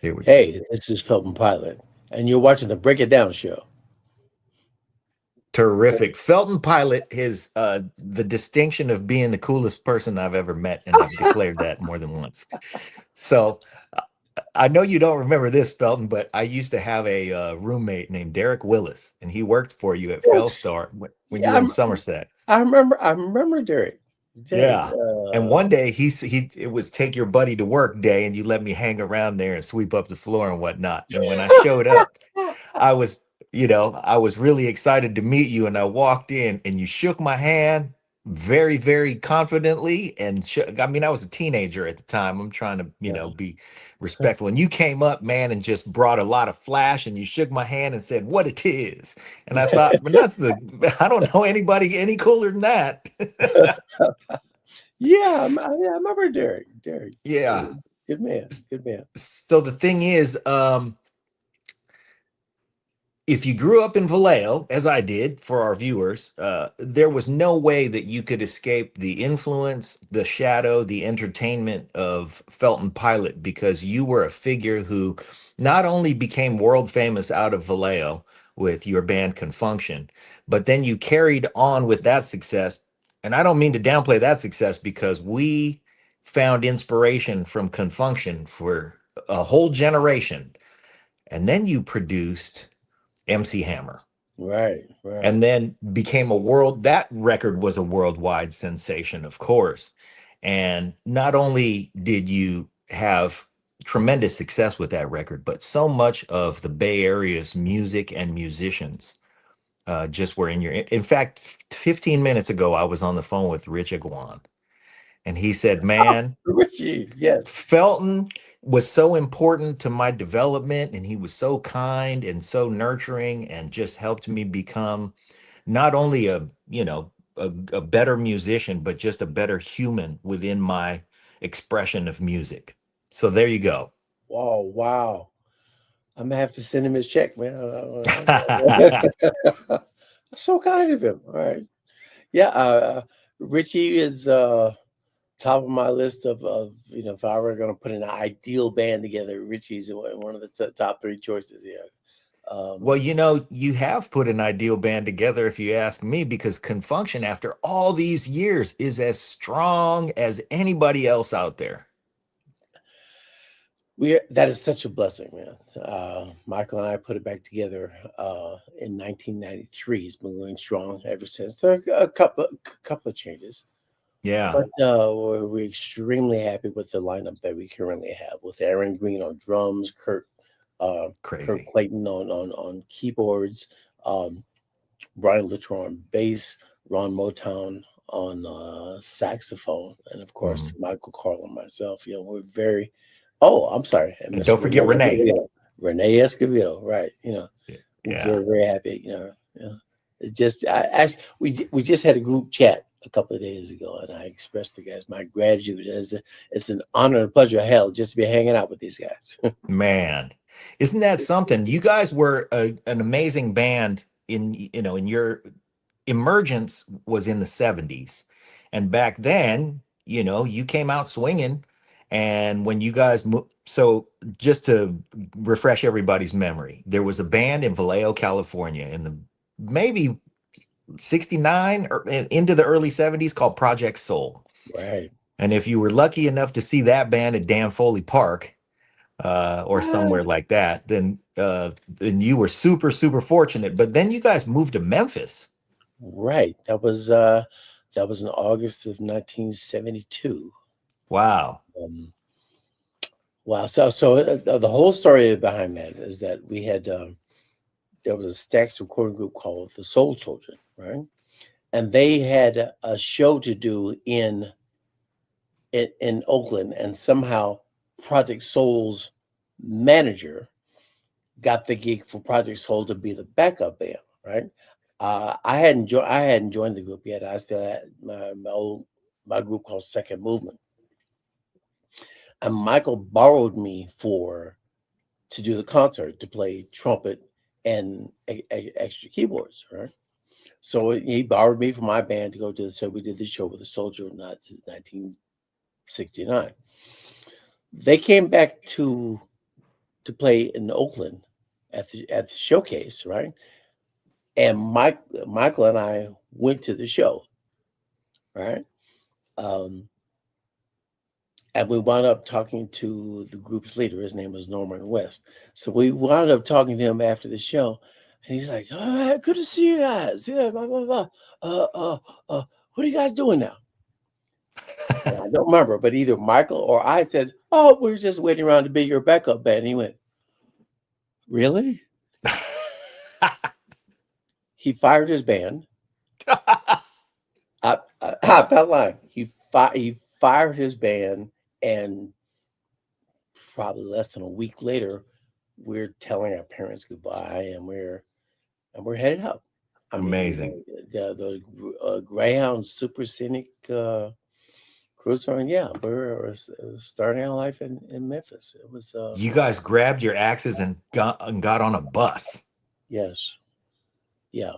Here we go. Hey, this is Felton Pilate, and you're watching the Break It Down show. Terrific. Felton Pilate, his the distinction of being the coolest person I've ever met, and I've declared that more than once. So I know you don't remember this, Felton, but I used to have a roommate named Derek Willis, and he worked for you at Yes, Fellstar when you yeah, were in Somerset. I remember. I remember Derek. Derek. Yeah. And one day he it was take your buddy to work day, and you let me hang around there and sweep up the floor and whatnot. And when I showed up, I was, I was really excited to meet you, and I walked in, and you shook my hand very, very confidently. And I mean, I was a teenager at the time. I'm trying to, Yeah. be respectful. And you came up, man, and just brought a lot of flash. And you shook my hand and said, "What it is." And I thought, man, I don't know anybody any cooler than that. Yeah, I remember Derek. Derek, Yeah. good man. Good man. So the thing is, if you grew up in Vallejo, as I did for our viewers, there was no way that you could escape the influence, the shadow, the entertainment of Felton Pilate, because you were a figure who not only became world famous out of Vallejo with your band Con Funk Shun, but then you carried on with that success. And I don't mean to downplay that success, because we found inspiration from Con Funk Shun for a whole generation. And then you produced MC Hammer, Right, right. and then became that record was a worldwide sensation, of course. And not only did you have tremendous success with that record, but so much of the Bay Area's music and musicians just were in fact, 15 minutes ago, I was on the phone with Rich Iguan, and he said, man, Richie, yes. Felton was so important to my development, and he was so kind and so nurturing, and just helped me become not only a better musician, but just a better human within my expression of music. So there you go. Wow, wow. I'm gonna have to send him his check, man. That's so kind of him. All right. Yeah, Richie is top of my list of if I were going to put an ideal band together, Richie's one of the top three choices. Yeah. Well, Um, you have put an ideal band together, if you ask me, because Con Funk Shun, after all these years, is as strong as anybody else out there. that is such a blessing, man. Michael and I put it back together in 1993. It's been going strong ever since. There are a couple of changes, Yeah, but we're extremely happy with the lineup that we currently have with Aaron Green on drums, Kurt crazy. Clayton on keyboards, um, Brian Littrell on bass, Ron Motown on saxophone, and of course Mhm. Michael Carl and myself. We're very. Oh, I'm sorry, I And missed don't forget Renee Renee. Escovedo. Renee Escovedo, right? We're Yeah. very very happy. It just actually we just had a group chat a couple of days ago, and I expressed to guys my gratitude. It's an honor and pleasure, hell, just to be hanging out with these guys. Man, isn't that something? You guys were an amazing band in your emergence was in the 70s. And back then, you came out swinging. And when you guys so just to refresh everybody's memory, there was a band in Vallejo, California in the maybe 69 or into the early 70s called Project Soul. Right. And if you were lucky enough to see that band at Dan Foley Park, or somewhere Ah, like that, then you were super, super fortunate. But then you guys moved to Memphis. right. That was in August of 1972. Wow. Um, wow. So the whole story behind that is that we had there was a Stax recording group called the Soul Children, right? And they had a show to do in Oakland, and somehow Project Soul's manager got the gig for Project Soul to be the backup band, right? I hadn't joined the group yet. I still had my group called Second Movement, and Michael borrowed me for to do the concert to play trumpet and extra keyboards, right? So he borrowed me for my band to go to. So we did the show with the Soldier in 1969. They came back to to play in Oakland at the showcase, right? And Michael and I went to the show, right? Um, and we wound up talking to the group's leader. His name was Norman West. So we wound up talking to him after the show, and he's like, "All right, good to see you guys. You know, blah blah blah. Uh, uh, what are you guys doing now?" And I don't remember, but either Michael or I said, "Oh, we're just waiting around to be your backup band." He went, "Really?" He fired his band. I'm not lying. He fired his band, and probably less than a week later, we're telling our parents goodbye, and we're headed out. I mean, you Amazing. know, the Greyhound Super Scenic cruise line. Yeah, we're starting our life in Memphis. It was You guys grabbed your axes and got on a bus. yes, yeah.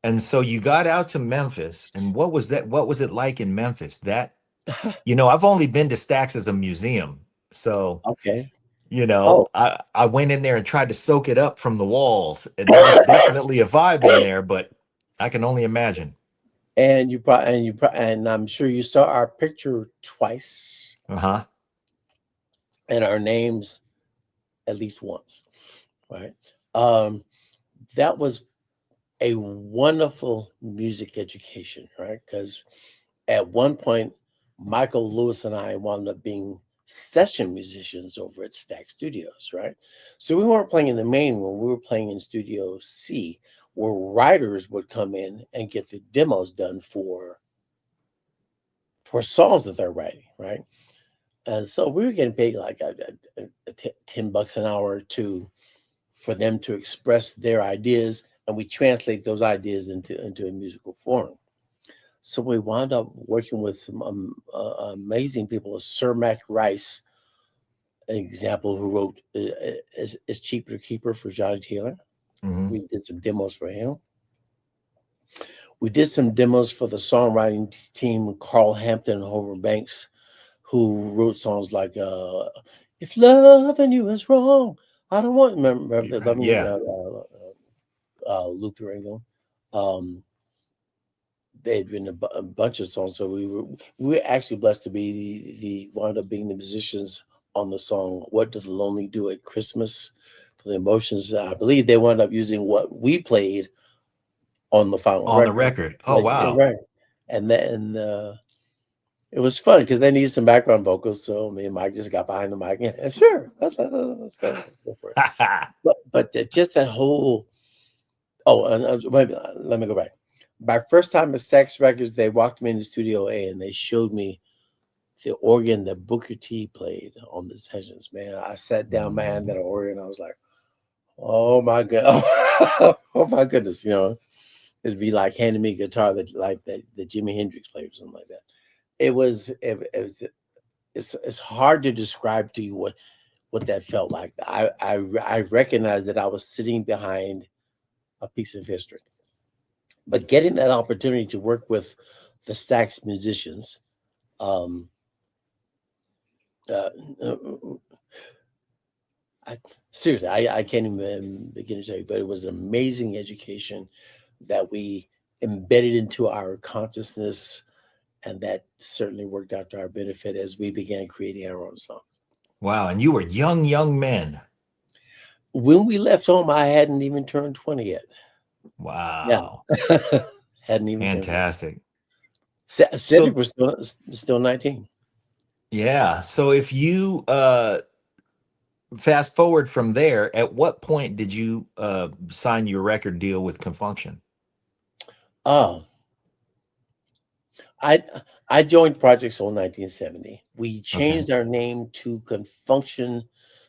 And so you got out to Memphis. And what was that? What was it like in Memphis? That, I've only been to Stax as a museum. So, Okay. Oh, I went in there and tried to soak it up from the walls. And there was definitely a vibe in there, but I can only imagine. and I'm sure you saw our picture twice Uh-huh. and our names at least once, right? Um, that was a wonderful music education, right? Because at one point, Michael Lewis and I wound up being session musicians over at Stack Studios, right? So we weren't playing in the main room, we were playing in Studio C, where writers would come in and get the demos done for songs that they're writing, right? And so we were getting paid like $10 an hour to for them to express their ideas, and we translate those ideas into a musical form. So we wound up working with some amazing people. Sir Mac Rice, an example, who wrote "It's Cheaper to Keep Her" for Johnny Taylor. Hmm. We did some demos for him. We did some demos for the songwriting team, Carl Hampton and Hover Banks, who wrote songs like "If Loving You Is Wrong." I don't want remember the loving you, Yeah. Luther Engel. Um, they'd written a bunch of songs, so we were actually blessed to be the wound up being the musicians on the song "What Do the Lonely Do at Christmas" for the Emotions. I believe they wound up using what we played on the final On the record. record. Oh, Like, yeah, wow. right. And then it was fun because they needed some background vocals, so me and Mike just got behind the mic. Yeah, sure, let's go for it. But just that whole oh, and wait, let me go back. My first time at Stax Records, they walked me into Studio A and they showed me the organ that Booker T played on the sessions. Man, I sat down behind that organ. I was like, oh my god, oh my goodness, it'd be like handing me a guitar that Jimi Hendrix played or something like that. It's hard to describe to you what that felt like. I recognized that I was sitting behind a piece of history. But getting that opportunity to work with the Stax musicians, um, uh, uh, I, seriously, I can't even begin to tell you, but it was an amazing education that we embedded into our consciousness, and that certainly worked out to our benefit as we began creating our own songs. Wow. And you were young men. When we left home, I hadn't even turned 20 yet. Yeah, Wow. hadn't even turned 20. Fantastic. Cedric So, was still 19. yeah. So if you fast forward from there, at what point did you sign your record deal with Confunction? Oh, I I joined Project Soul 1970. We Okay. changed our name to Confunction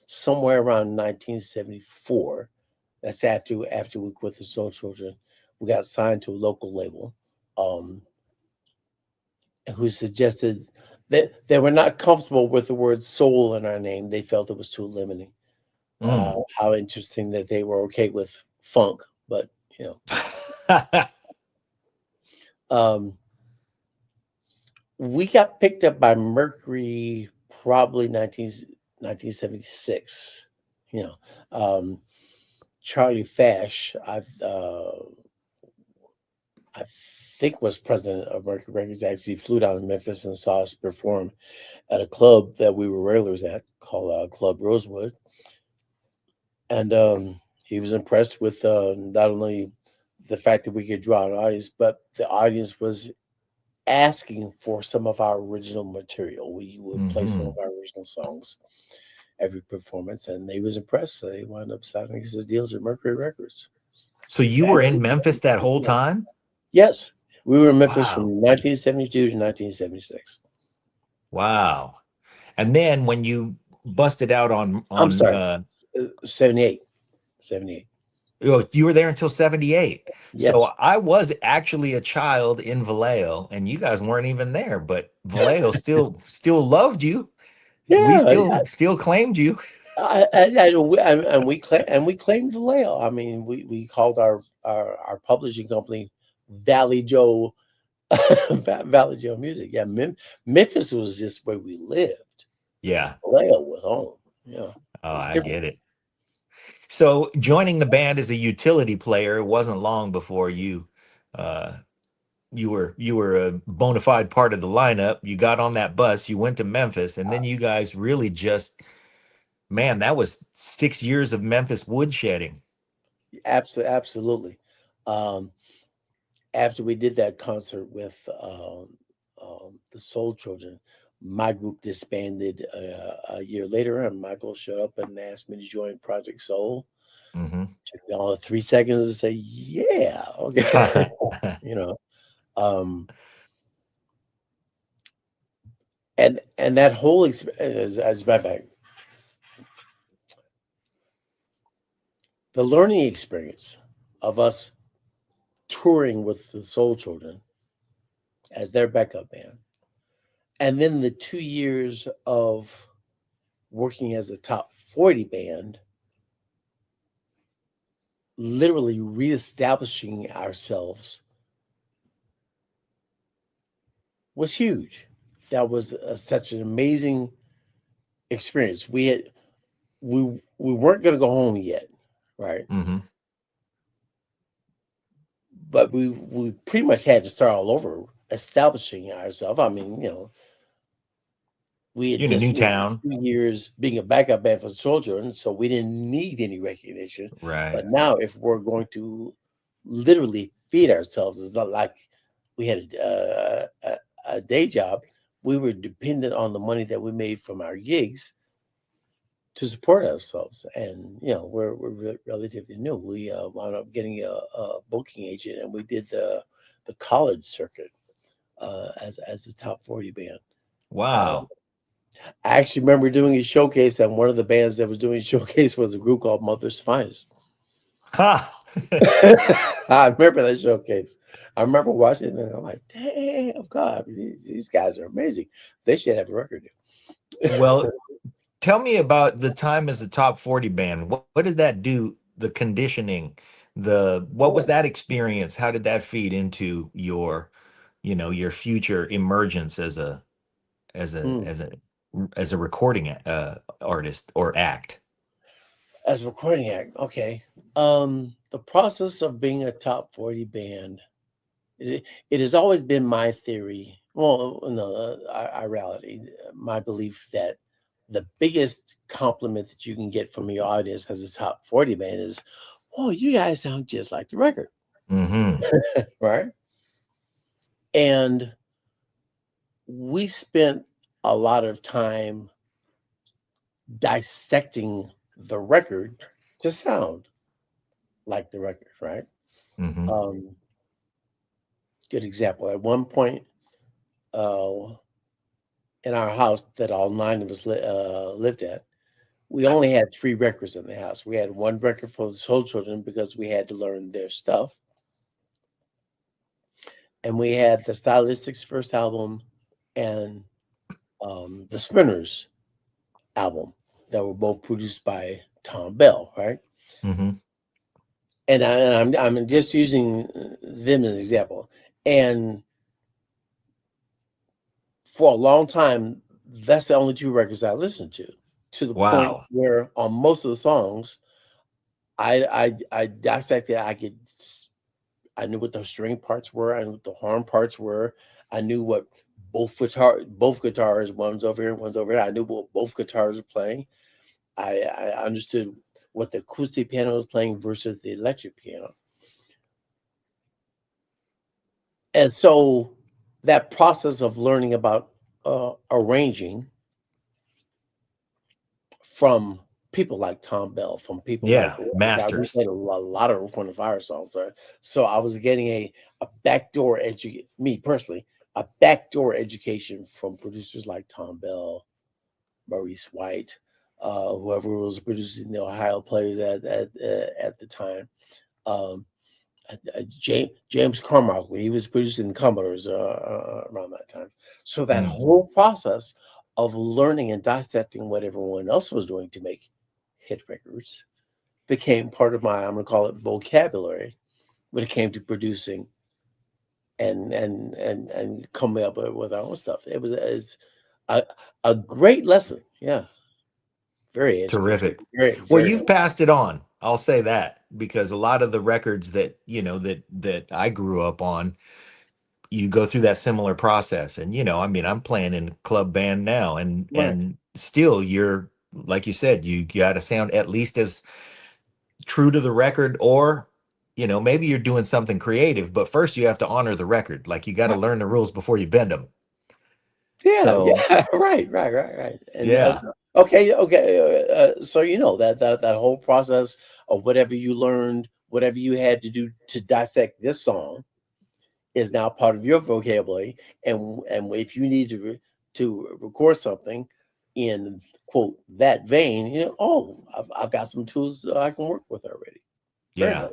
somewhere around 1974. That's after we quit the Soul Children. We got signed to a local label, um, who suggested that they were not comfortable with the word soul in our name. They felt it was too limiting. Mm. How interesting that they were okay with funk, but you know. Um, we got picked up by Mercury probably 1976, You know, Charlie Fash, I think was president of Mercury Records, actually flew down to Memphis and saw us perform at a club that we were regulars at called Club Rosewood. And he was impressed with not only the fact that we could draw an audience, but the audience was asking for some of our original material. We would play some Hmm. of our original songs every performance, and they was impressed. So they wound up signing us deals at Mercury Records. So you were in Memphis that whole time? Yes, we were in Memphis Wow. from 1972 to 1976. Wow. And then when you busted out I'm on sorry, 78, 78. you were there until 78. So Yes. I was actually a child in Vallejo and you guys weren't even there, but Vallejo still loved you. We Yeah, still claimed you. and we claimed Vallejo. I mean, we called our publishing company Valley Joe Valley Joe Music. Yeah, Memphis was just where we lived. Yeah. Vallejo was home. Yeah, Oh, it's I different. get it. So joining the band as a utility player, it wasn't long before uh you were a bona fide part of the lineup. You got on that bus, you went to Memphis, and then you guys really just, man, that was 6 years of Memphis woodshedding. Absolutely, absolutely. Um, After we did that concert with the Soul Children, my group disbanded a year later, and Michael showed up and asked me to join Project Soul. Hmm. Took me all of 3 seconds to say, "Yeah, okay," you know. Um, and that whole experience, as a matter of fact, the learning experience of us touring with the Soul Children as their backup band, and then the 2 years of working as a top 40 band, literally reestablishing ourselves was huge. That was such an amazing experience. We weren't going to go home yet, right? Hmm. But we pretty much had to start all over, establishing ourselves. I mean, we had You're in a just new spent town. 2 years being a backup band for the Soldier, and so we didn't need any recognition. Right. But now, if we're going to literally feed ourselves, it's not like we had a day job. We were dependent on the money that we made from our gigs to support ourselves. And we're relatively new. We wound up getting a booking agent, and we did the college circuit as a top 40 band. Um, Wow. I actually remember doing a showcase, and one of the bands that was doing a showcase was a group called Mother's Finest. Ha. I remember that showcase. I remember watching it, and I'm like, damn, God, these guys are amazing. They should have a record deal. Well, tell me about the time as a top 40 band. What did that do? The conditioning, what was that experience? How did that feed into your future emergence as a Mm. as a as a recording artist or act? As a recording act, okay. The process of being a top 40 band, it has always been my theory. Well, no, our reality, my belief that the biggest compliment that you can get from your audience as a top 40 band is, "Oh, you guys sound just like the record," Hmm. right? And we spent a lot of time dissecting the record to sound like the record, right? Hmm. Um, Good example. At one point, uh, in our house that all nine of us lived at, we only had three records in the house. We had one record for the Soul Children because we had to learn their stuff, and we had the Stylistics' first album and the Spinners album that were both produced by Tom Bell, right? Hmm. And I'm just using them as an example. And for a long time, that's the only two records I listened to. to the point Wow. where on most of the songs, I dissected. I knew what the string parts were. I knew what the horn parts were. I knew what both guitars, one's over here, one's over here. I knew what both guitars were playing. I understood what the acoustic piano was playing versus the electric piano. And so that process of learning about arranging from people like Tom Bell, from people like, Yeah, we masters. played a lot of Earth, Wind& Fire songs. So I was getting a backdoor education, me personally, a backdoor education from producers like Tom Bell, Maurice White, whoever was producing the Ohio Players at the time. Um, James Carmichael, he was producing the Commodores around that time. So that Mm, whole process of learning and dissecting what everyone else was doing to make hit records became part of my, I'm going to call it vocabulary, when it came to producing and coming up with our own stuff. It was a, a great lesson. Yeah, very educational. terrific. Very, Well, very. you've passed it on. I'll say that because a lot of the records that, that I grew up on, you go through that similar process. And, I mean, I'm playing in a club band now Right. and still you're like you said, you got to sound at least as true to the record or maybe you're doing something creative, but first you have to honor the record. Like you got to learn the rules before you bend them. Yeah, So, yeah, right. And yeah. okay. So that whole process of whatever you learned, whatever you had to do to dissect this song, is now part of your vocabulary. And if you need to record something in quote that vein, oh, I've got some tools I can work with already. Very Yeah. much.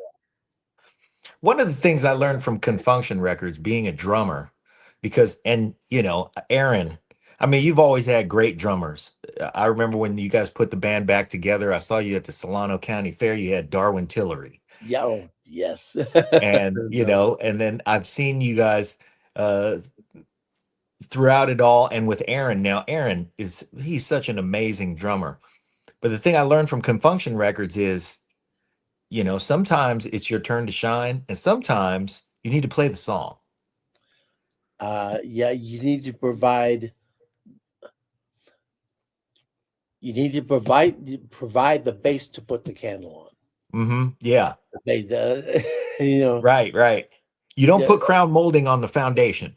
One of the things I learned from Con Funk Shun Records being a drummer, because, and, Aaron, I mean, you've always had great drummers. I remember when you guys put the band back together, I saw you at the Solano County Fair, you had Darwin Tillery. Yeah. Oh, yes. And, Drummer. and then I've seen you guys uh, throughout it all. And with Aaron, now Aaron he's such an amazing drummer. But the thing I learned from Con Funk Shun Records is, sometimes it's your turn to shine, and sometimes you need to play the song. Yeah, you need to provide the base to put the candle on. Yeah. They the you know Right. You don't yeah. put crown molding on the foundation.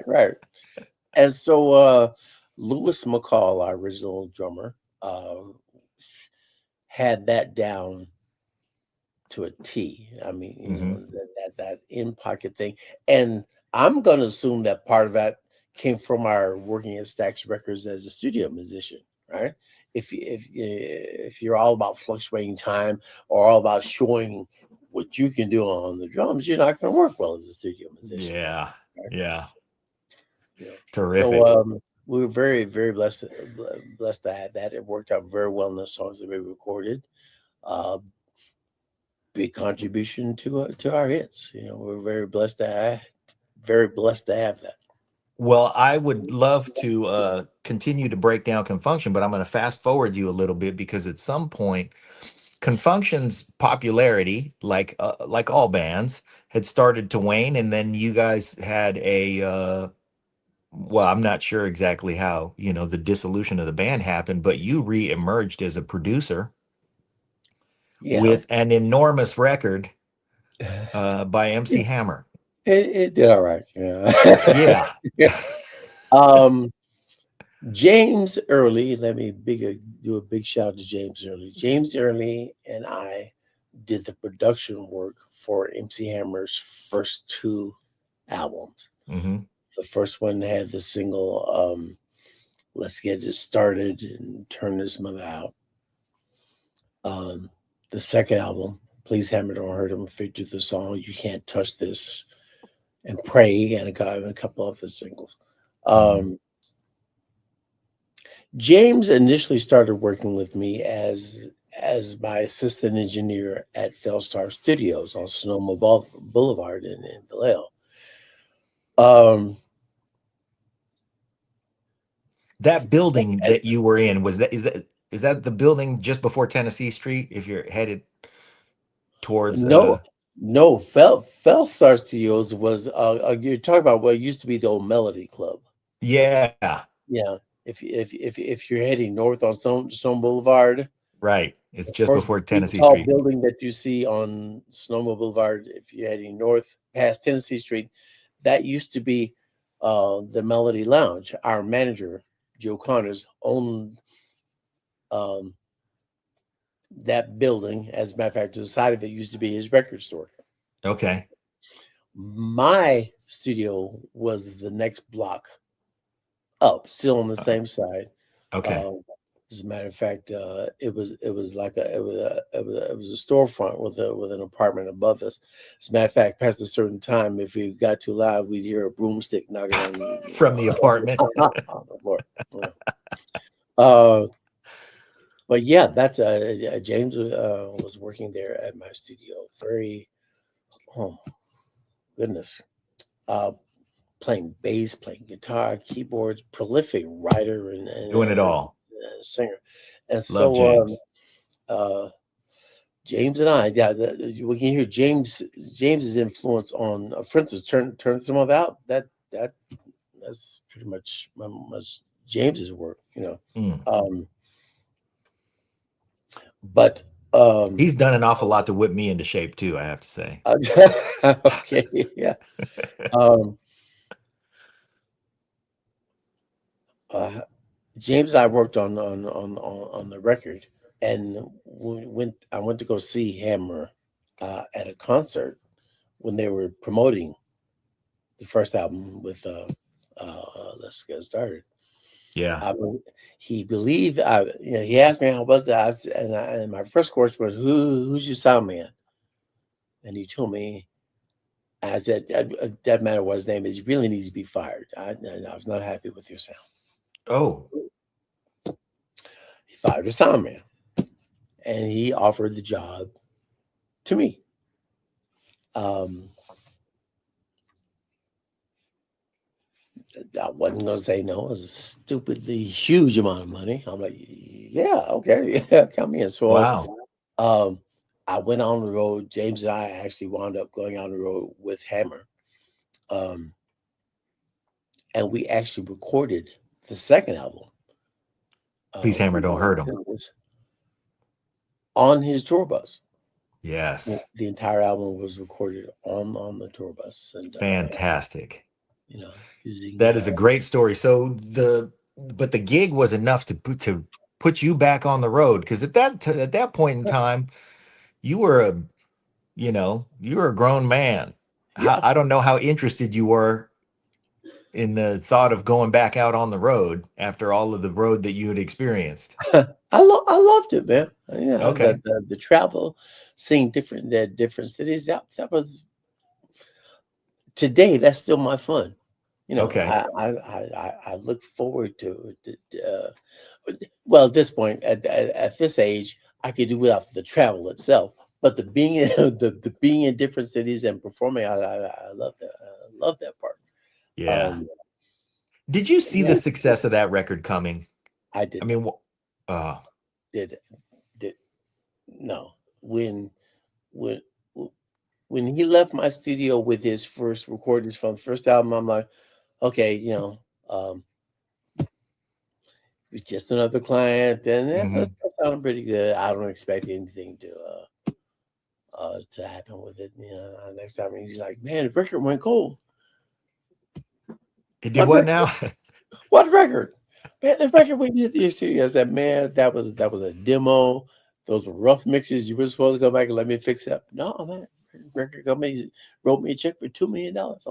Right. And so Lewis McCall, our original drummer, had that down to a T. I mean, Hmm. that in pocket thing. And I'm going to assume that part of that came from our working at Stax Records as a studio musician, right? If you're all about fluctuating time or all about showing what you can do on the drums, you're not going to work well as a studio musician, Yeah. right? Yeah. You know. So Terrific. we were very, very blessed to have that. It worked out very well in the songs that we recorded. Uh, Big contribution to our hits. We're very blessed to have that. Well, I would love to continue to break down Confunction, but I'm going to fast forward you a little bit because at some point, Confunction's popularity, like all bands, had started to wane, and then you guys had a well, I'm not sure exactly how, the dissolution of the band happened, but you re-emerged as a producer Yeah, with an enormous record by MC Hammer. it did all right. Yeah. Yeah. um, James Early. Let me do a big shout out to James Early. James Early and I did the production work for MC Hammer's first two albums. Hmm. The first one had the single "Let's Get It Started" and "Turn This Mother Out." Um, the second album, "Please Hammer Don't Hurt Him," featured the song "You Can't Touch This" and "Pray," and a couple other singles. Hmm. Um, James initially started working with me as my assistant engineer at Felstar Studios on Sonoma Boulevard in Vallejo. Um, That building And that you were in, is that the building just before Tennessee Street if you're headed towards no, no, Felstar Studios was you're talking about what used to be the old Melody Club. yeah, Yeah, if you're heading north on Stone Boulevard, right. It's the just first before big Tennessee tall Street. building that you see on Sonoma Boulevard, if you're heading north past Tennessee Street, that used to be the Melody Lounge. Our manager, Joe Connors, owned um, that building. As a matter of fact, to the side of it used to be his record store. Okay. My studio was the next block up, still on the Uh, same side. okay. Um, as a matter of fact, it was like it was a storefront with an apartment above us. As a matter of fact, past a certain time, if we got too loud, we'd hear a broomstick knocking on From the apartment. on the floor. Yeah. Uh, but yeah, that's James was working there at my studio. Very, oh goodness, uh, playing bass, playing guitar, keyboards, prolific writer Doing it all. singer. And Love so James. uh, James and I, yeah, we can hear James's influence on, for instance, turn some of out. That's pretty much James's work, you know. Mm. Um, but um, He's done an awful lot to whip me into shape too, I have to say. okay, yeah. Um, uh, James and I worked on the record, and I went to go see Hammer at a concert when they were promoting the first album with Let's Get Started. Yeah. I, bel- he believed he asked me how was that, and my first question was who's your sound man, and he told me. I said, that matter what his name is. He really needs to be fired. I was not happy with your sound. Oh, He fired the sound man, and he offered the job to me. Um, I wasn't going to say no. It was a stupidly huge amount of money. I'm like, yeah, okay, yeah, come in. So wow. um, I went on the road. James and I actually wound up going on the road with Hammer, um, and we actually recorded the second album. Please hammer, don't hurt him. It was on his tour bus. Yes. The entire album was recorded on the tour bus, and Fantastic. you know, using That is a great story. So but the gig was enough to put you back on the road because at that point in time you were you were a grown man. yeah. I don't know how interested you were in the thought of going back out on the road after all of the road that you had experienced. I loved it, man. Yeah, Okay. the travel, seeing different cities. That was today. That's still my fun. You know, Okay. I look forward well, at this point, at this age, I could do without the travel itself. But the being in, the being in different cities and performing, I love that. I love that part. Yeah. Um, Did you see yeah, the success of that record coming? I I did mean, not. uh, Did did no when when he left my studio with his first recordings from the first album. I'm like, okay, um, it's just another client, and that's mhm. sounding pretty good. I don't expect anything to happen with it. Next time he's like, man, the record went cold. It did What what record? now? What record? Man, the record we did the studio. I said, man, that was a demo. Those were rough mixes. You were supposed to go back and let me fix it. No, man. Record company wrote me a check for $2 million. Okay,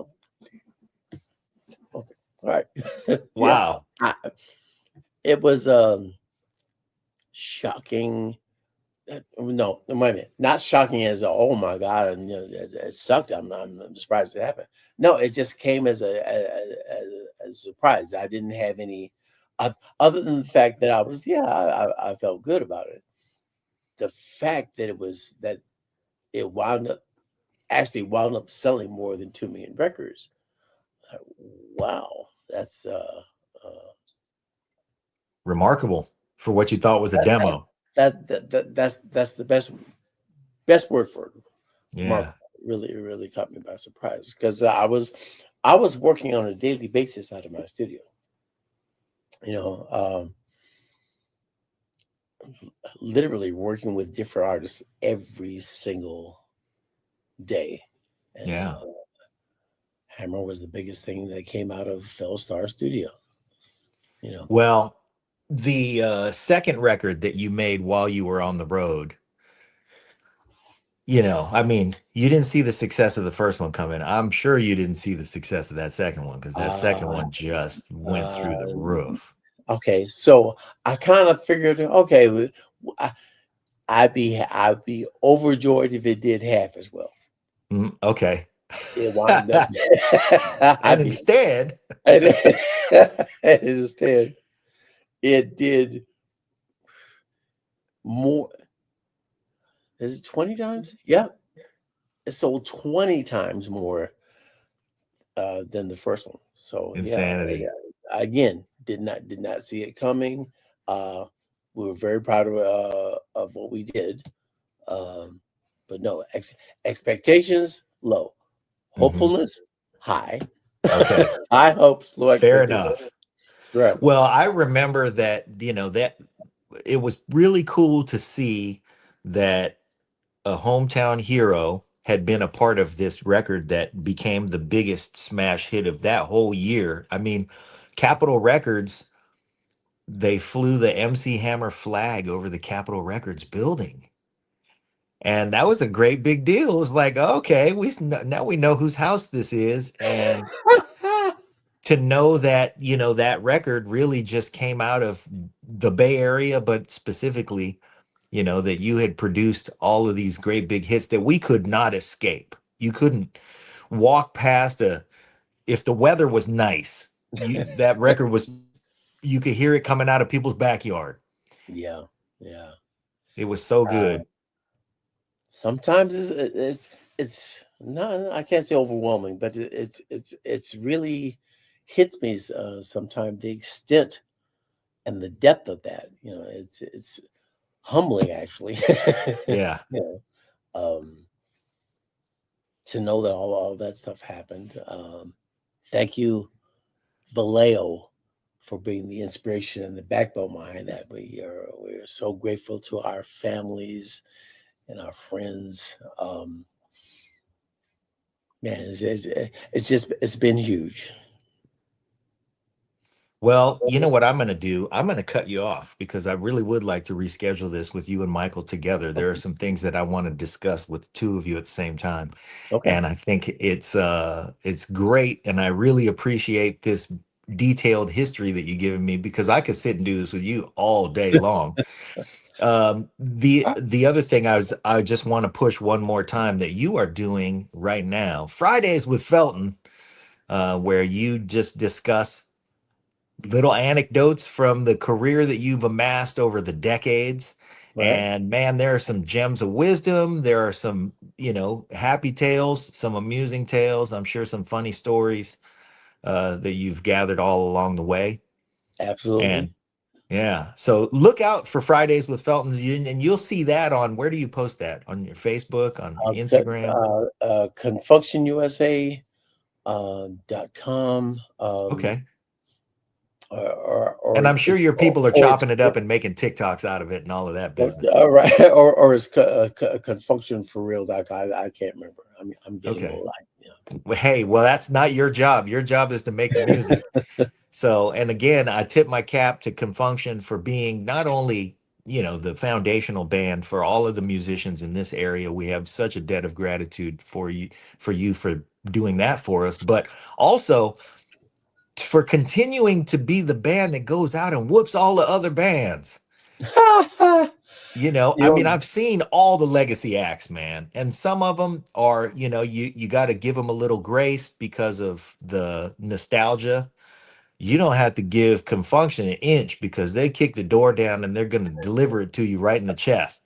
all right. Yeah, Wow. I, it was shocking. No, wait a minute. Not shocking as a, oh my god, and it sucked. I'm surprised it happened. No, it just came as a surprise. I didn't have any, other than the fact that I was, yeah, I felt good about it. The fact that it wound up selling more than 2 million records. uh, Wow, that's Remarkable for what you thought was a That, demo. that's the best word for it. Yeah. Remarkable. Really, it really caught me by surprise because I was working on a daily basis out of my studio. You know, literally working with different artists every single day, and Yeah. Hammer was the biggest thing that came out of Fellstar Studio. You know, Well, the second record that you made while you were on the road, I mean, you didn't see the success of the first one coming. I'm sure you didn't see the success of that second one because that second uh, one just went through the uh, roof. okay, so I kind of figured, okay, I, I'd be overjoyed if it did half as well. Okay. It wound up, And I'd be, instead, and instead, it did more. Is it 20 times? Yeah, it sold 20 times more than the first one. So yeah, insanity. again, did not see it coming. Uh, we were very proud of what we did, um, but no expectations low, Hmm. hopefulness high, Okay. high hopes, low Fair expectations. enough. Right. Well, I remember that, that it was really cool to see that a hometown hero had been a part of this record that became the biggest smash hit of that whole year. I mean, Capitol Records, they flew the MC Hammer flag over the Capitol Records building. And that was a great big deal. It was like, okay, now we know whose house this is. And to know that, that record really just came out of the Bay Area, but specifically, that you had produced all of these great big hits that we could not escape. You couldn't walk past if the weather was nice, that record was, you could hear it coming out of people's backyard. Yeah, yeah. It was so Uh, good. Sometimes it's not, I can't say overwhelming, but it's really hits me sometimes the extent and the depth of that. It's humbling actually. Yeah. You um, to know that all that stuff happened. Thank you, Vallejo, for being the inspiration and the backbone behind that. We're so grateful to our families and our friends. Man, it's been huge. Well, you know what I'm going to do? I'm going to cut you off because I really would like to reschedule this with you and Michael together. There are Okay. some things that I want to discuss with two of you at the same time. Okay. And I think it's great and I really appreciate this detailed history that you've given me because I could sit and do this with you all day long. The other thing I just want to push one more time that you are doing right now, Fridays with Felton, where you just discuss little anecdotes from the career that you've amassed over the decades. Right. And man, there are some gems of wisdom. There are some, happy tales, some amusing tales. I'm sure some funny stories that you've gathered all along the way. Absolutely. And yeah, so look out for Fridays with Felton's Union, and you'll see that on where do you post that? On your Facebook, on Instagram? ConfunctionUSA .com Okay. or And I'm sure it's your people are or it's chopping it up and making TikToks out of it and all of that business. all right or it's confunctionforreal.com. I can't remember. I'm getting Okay. old. Well, hey, well, that's not your job. Your job is to make the music. So, and again, I tip my cap to Confunction for being not only, the foundational band for all of the musicians in this area. We have such a debt of gratitude for doing that for us, but also for continuing to be the band that goes out and whoops all the other bands. You I mean, know, I've seen all the legacy acts, man, and some of them are, you got to give them a little grace because of the nostalgia. You don't have to give Confunction an inch because they kick the door down and they're going to deliver it to you right in the chest.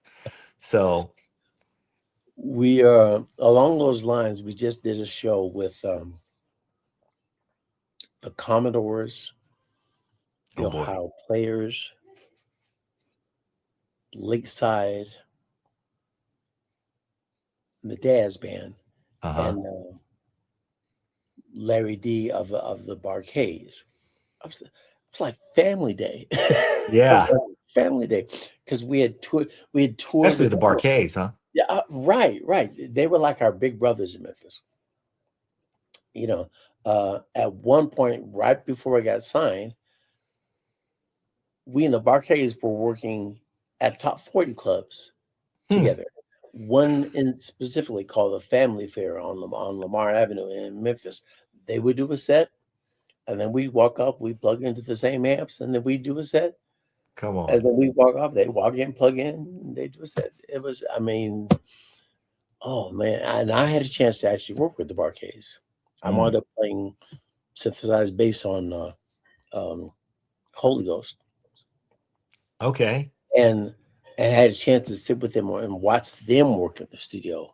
So, we along those lines. We just did a show with the Commodores the Oh boy. Ohio Players, Lakeside, the Daz Band, Uh-huh. and Larry D of the Barcades. It was like family day. It was Yeah. like family day because we had toured Especially the the network. Barcades, huh? Yeah, right, right. They were like our big brothers in Memphis. You know, at one point, right before I got signed, we in the Barcades were working at top 40 clubs Hmm. together. One in specifically called the Family Fair on Lamar Avenue in Memphis. They would do a set, and then we'd walk up, we plug into the same amps, and then we'd do a set. Come And on. then we walk off, they walk in, plug in, they do a set. It was, I mean, oh man. And I had a chance to actually work with the Barcades. I wound Mm. up playing synthesized bass on um, Holy Ghost, Okay. and and had a chance to sit with them and watch them work in the studio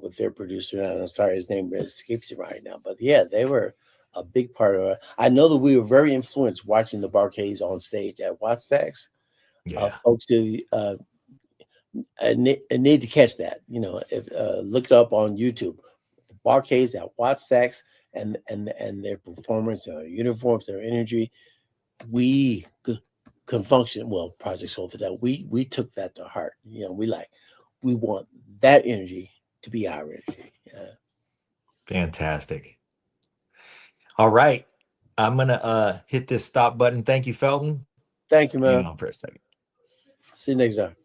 with their producer. And I'm sorry, his name escapes me right now, but yeah, they were a big part of it. I know that we were very influenced watching the Barcades on stage at Wattstax. Yeah. Folks who need to catch that, if look it up on YouTube. The Barcades at Wattstax and their performance, their uniforms, their energy. We can function well. Project Soul for that. We took that to heart. We want that energy to be our energy. Yeah. Fantastic. All right. I'm gonna hit this stop button. Thank you, Felton. Thank you, Hang man. on for a second. See you next time.